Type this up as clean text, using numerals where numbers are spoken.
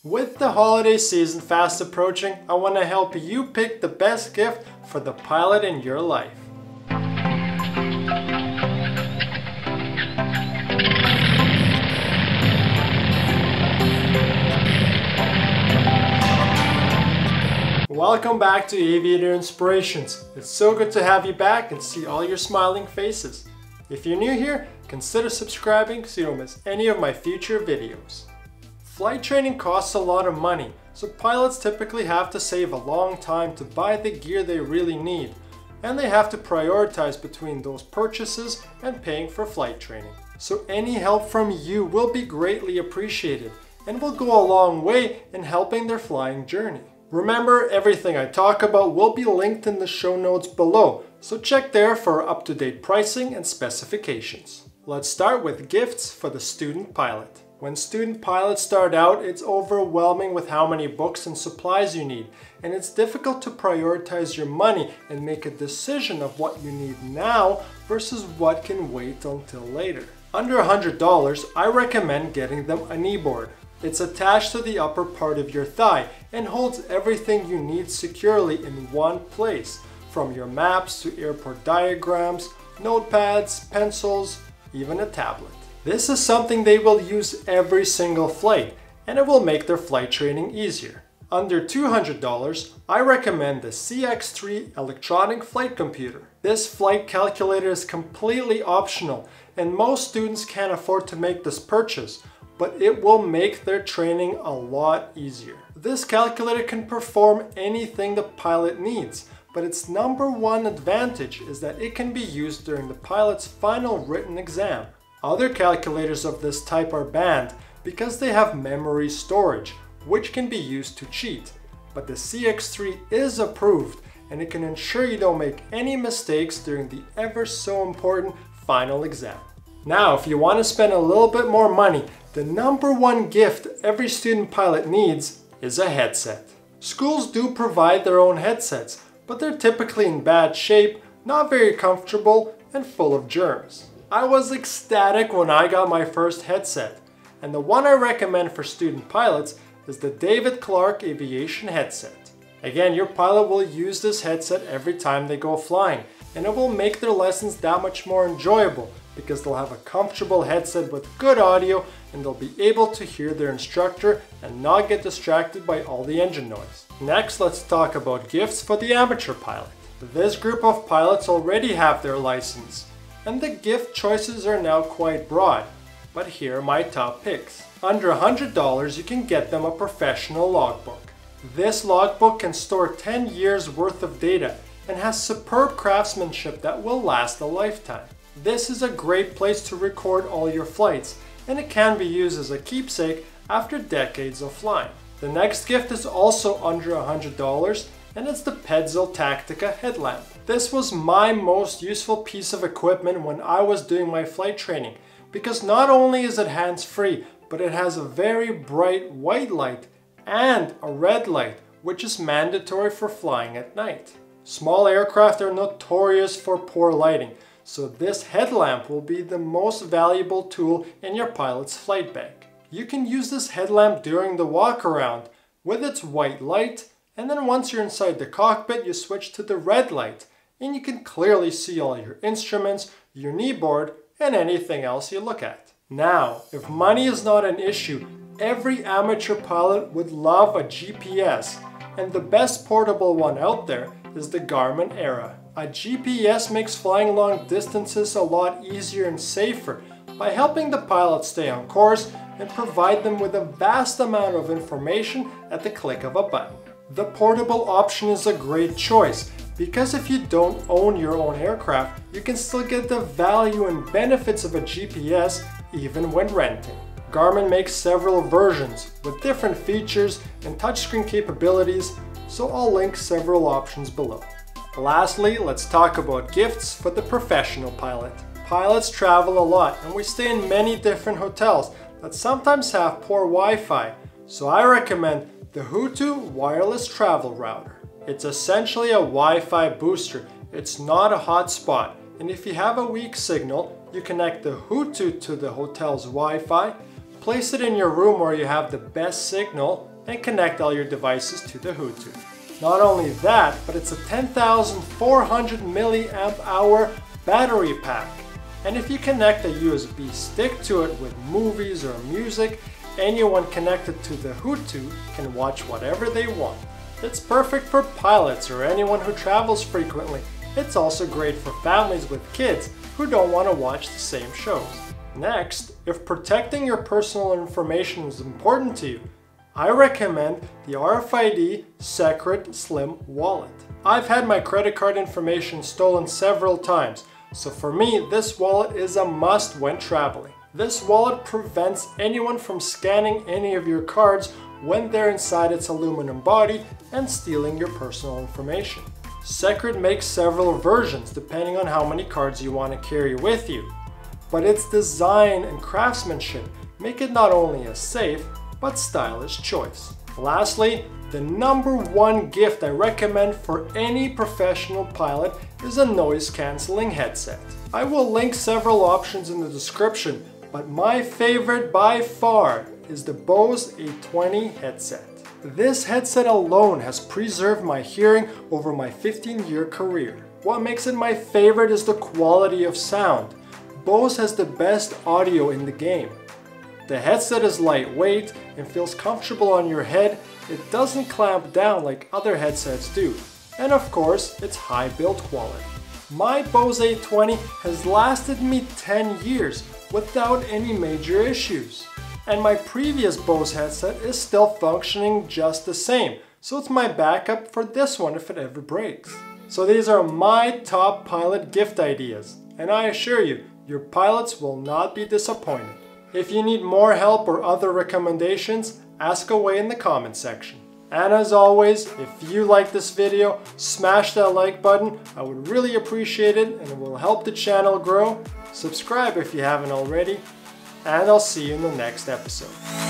With the holiday season fast approaching, I want to help you pick the best gift for the pilot in your life. Welcome back to Aviator Inspirations. It's so good to have you back and see all your smiling faces. If you're new here, consider subscribing so you don't miss any of my future videos. Flight training costs a lot of money, so pilots typically have to save a long time to buy the gear they really need, and they have to prioritize between those purchases and paying for flight training. So any help from you will be greatly appreciated and will go a long way in helping their flying journey. Remember, everything I talk about will be linked in the show notes below, so check there for up-to-date pricing and specifications. Let's start with gifts for the student pilot. When student pilots start out, it's overwhelming with how many books and supplies you need, and it's difficult to prioritize your money and make a decision of what you need now versus what can wait until later. Under $100, I recommend getting them a knee board. It's attached to the upper part of your thigh and holds everything you need securely in one place, from your maps to airport diagrams, notepads, pencils, even a tablet. This is something they will use every single flight, and it will make their flight training easier. Under $200, I recommend the CX3 electronic flight computer. This flight calculator is completely optional, and most students can't afford to make this purchase, but it will make their training a lot easier. This calculator can perform anything the pilot needs, but its number one advantage is that it can be used during the pilot's final written exam. Other calculators of this type are banned because they have memory storage, which can be used to cheat. But the CX3 is approved, and it can ensure you don't make any mistakes during the ever so important final exam. Now, if you want to spend a little bit more money, the number one gift every student pilot needs is a headset. Schools do provide their own headsets, but they're typically in bad shape, not very comfortable, and full of germs. I was ecstatic when I got my first headset, and the one I recommend for student pilots is the David Clark Aviation headset. Again, your pilot will use this headset every time they go flying, and it will make their lessons that much more enjoyable because they'll have a comfortable headset with good audio, and they'll be able to hear their instructor and not get distracted by all the engine noise. Next, let's talk about gifts for the amateur pilot. This group of pilots already have their license, and the gift choices are now quite broad, but here are my top picks. Under $100, you can get them a professional logbook. This logbook can store 10 years worth of data and has superb craftsmanship that will last a lifetime. This is a great place to record all your flights, and it can be used as a keepsake after decades of flying. The next gift is also under $100, and it's the Petzl Tactica headlamp. This was my most useful piece of equipment when I was doing my flight training, because not only is it hands-free, but it has a very bright white light and a red light, which is mandatory for flying at night. Small aircraft are notorious for poor lighting, so this headlamp will be the most valuable tool in your pilot's flight bag. You can use this headlamp during the walk-around with its white light, and then once you're inside the cockpit, you switch to the red light, and you can clearly see all your instruments, your knee board, and anything else you look at. Now, if money is not an issue, every amateur pilot would love a GPS, and the best portable one out there is the Garmin Era. A GPS makes flying long distances a lot easier and safer by helping the pilot stay on course and provide them with a vast amount of information at the click of a button. The portable option is a great choice because if you don't own your own aircraft, you can still get the value and benefits of a GPS even when renting. Garmin makes several versions with different features and touchscreen capabilities, so I'll link several options below. Lastly, let's talk about gifts for the professional pilot. Pilots travel a lot, and we stay in many different hotels that sometimes have poor Wi-Fi, so I recommend the Hutu wireless travel router. It's essentially a Wi-Fi booster. It's not a hotspot, and if you have a weak signal, you connect the Hutu to the hotel's Wi-Fi, Place it in your room where you have the best signal and connect all your devices to the Bluetooth. Not only that, but it's a 10,400 milliamp hour battery pack. And if you connect a USB stick to it with movies or music, anyone connected to the Bluetooth can watch whatever they want. It's perfect for pilots or anyone who travels frequently. It's also great for families with kids who don't want to watch the same shows. Next, if protecting your personal information is important to you, I recommend the RFID Secret Slim Wallet. I've had my credit card information stolen several times, so for me, this wallet is a must when traveling. This wallet prevents anyone from scanning any of your cards when they're inside its aluminum body and stealing your personal information. Secret makes several versions depending on how many cards you want to carry with you, but its design and craftsmanship make it not only a safe, but stylish choice. Lastly, the #1 gift I recommend for any professional pilot is a noise-canceling headset. I will link several options in the description, but my favorite by far is the Bose A20 headset. This headset alone has preserved my hearing over my 15-year career. What makes it my favorite is the quality of sound. Bose has the best audio in the game. The headset is lightweight and feels comfortable on your head. It doesn't clamp down like other headsets do. And of course, it's high build quality. My Bose A20 has lasted me 10 years without any major issues. And my previous Bose headset is still functioning just the same, so it's my backup for this one if it ever breaks. So these are my top pilot gift ideas, and I assure you, your pilots will not be disappointed. If you need more help or other recommendations, ask away in the comment section. And as always, if you like this video, smash that like button. I would really appreciate it and it will help the channel grow. Subscribe if you haven't already, and I'll see you in the next episode.